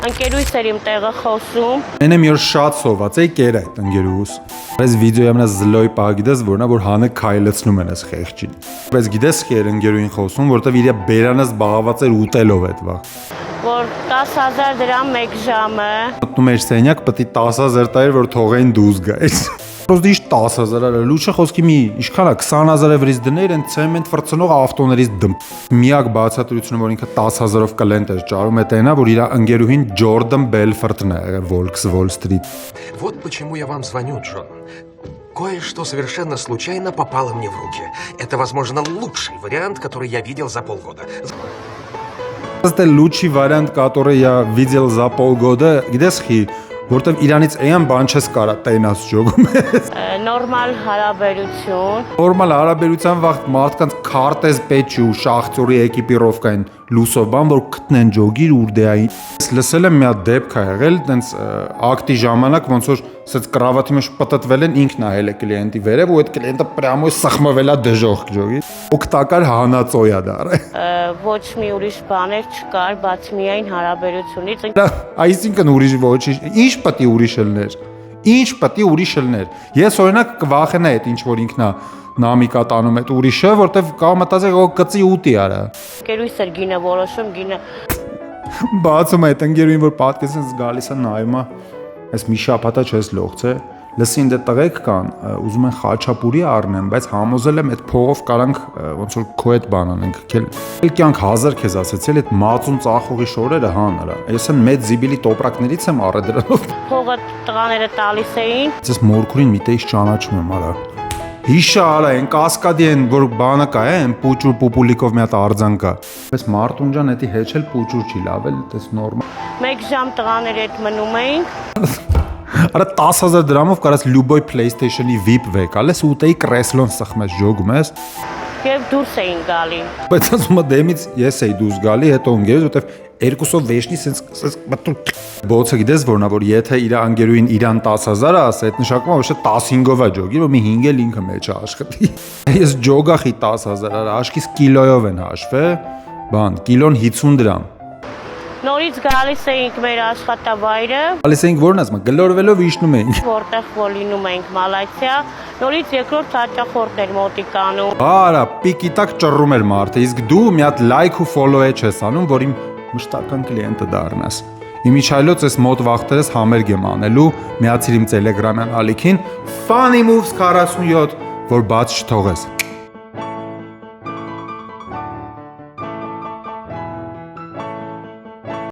Ընկերուհիս էր իմ տեղը խոսում։ Այնը մի օր շատ սոված էի կեր այդ ընկերուհուս։ Այս վիդեոյի ամենա զլոյ պահը գիտես որն է, որ հանը քայլեցնում են այս խեղճին։ Բայց գիտես կեր ընկերուհին խոսում, որտեվ իր բերանը զբաղված էր ուտելով այդ վաղ։ Որ 10,000 դրամ 1 ժամը։ Մտնում էր սենյակ, պետք է 10,000 տայր, որ թողային դուրս գայր։ Просто իշ 10,000 արել, լուչը խոսքի մի ինչքան է 20,000 էվրից դներ են ցեմենտ ֆրցնող ավտոներից դմ։ Միակ բացատրությունը, որ ինքը 10,000-ով կլենտ էր ճարում, է տենա, որ իր ընկերուհին Ջորդան Բելֆորտն է եղել Volks Wall Street։ Вот почему я вам звоню, Джон. Кое-что совершенно случайно попало мне в руки. Это, возможно, лучший вариант, который я видел за полгода. Это лучший вариант, который я видел за полгода. Գիտես խի, որտեվ իրանից էան բան չես կարա տենաս ջոգում ես։ Նորմալ հարաբերություն։ Նորմալ հարաբերության վաղ մարդկանց քարտեզ պետք ու շախտյորի էկիպիրովկային լուսով բան որ գտնեն ջոգիր ուրդեային։ Լսել եմ մի հատ դեպք ա եղել, տենց ակտի ժամանակ ոնց որ սենց կրավատի մեջ պտտվել են ինքն ահել է կլիենտի վերև ու այդ կլիենտը պրամոյ սխմվել է դժոխ ջոգի։ Օգտակար հանածոյա դարը։ Ոչ մի ուրիշ բաներ չկար, բաց միայն հարաբերությունից։ Այսինքն ուրիշ ոչինչ, ինչ պետք է ուրիշ լներ։ Ինչ պետք է ուրիշ լներ։ Ես օրինակ կվախենա այդ ինչ որ ինքնա նամիկա տանում այդ ուրիշը, որտեվ կա մտածել որ կծի ուտի արա։ Ընկերուհիս էր գինը որոշում, գինը։ Բացում այդ ընկերուհին որ պատկեսից գալիս է նայում է, այս մի շաբաթա չես լողցե, լսին դե տղեկ կան, ուզում են խաչապուրի առնեն, բայց համոզել եմ այդ փողով կարանք ոնց որ քո այդ բան անենք, քել կյանք 1000 քեզ ասեցել այդ մածուն ծախողի շորերը հան արա։ Ես են մեծ զիբիլի տոպրակներից եմ առել դրանով։ Փողը տղաները տալիս էին։ Ես մորքուրին միտեից ճանաչում եմ արա։ Հիշա արա, են կասկադի են, որ բանը կա է, են պուճուր պուպուլիկով մի հատ արձան կա։ Պես մարդուն ջան, էդի հեչել պուճուր չի լավել, դες նորմալ։ 1 ժամ տղաները հետ մնում էին։ Արա 10,000 դրամով կարաս լյուբոյ PlayStation-ի VIP վեկալ ես ուտեի կրեսլոն սխմես ջոգում ես։ Եվ դուրս էին գալի։ Բայց ասում եմ դեմից ես էի դուրս գալի, հետո ընկերս, որտեվ երկուսով վեշնի սենց մտուր։ Բոցը գիտես որնա, որ եթե իր անգերուին իրան 10,000 ասա, այդ նշանակում է ոչ թե 15-ով է ջոգի, որ մի 5 էլ ինքը մեջ է աշխատի։ Ես ջոգախի 10,000 արա, աշկիս կիլոյով են հաշվե, բան, կիլոն 50 դրամ։ Նորից գալիս էինք մեր աշխատավայրը, Գալիս էինք որն ասում, գլորվելով իջնում էինք։ որտեղ որ լինում էինք Մալայսիա, նորից երկրորդ հաճախորդն էր մոտիկանում։ Արա, պիկի տակ ճռռում էր մարդը, իսկ դու մի հատ լայք ու ֆոլոու չես անում, որ իմ մշտական կլիենտը դառնաս։ Իմիջայլոց ես մոտ վախտերս համերգ եմ անելու, միացիր իմ Telegram-յան ալիքին Funny Moves 47, որ բաց չթողես։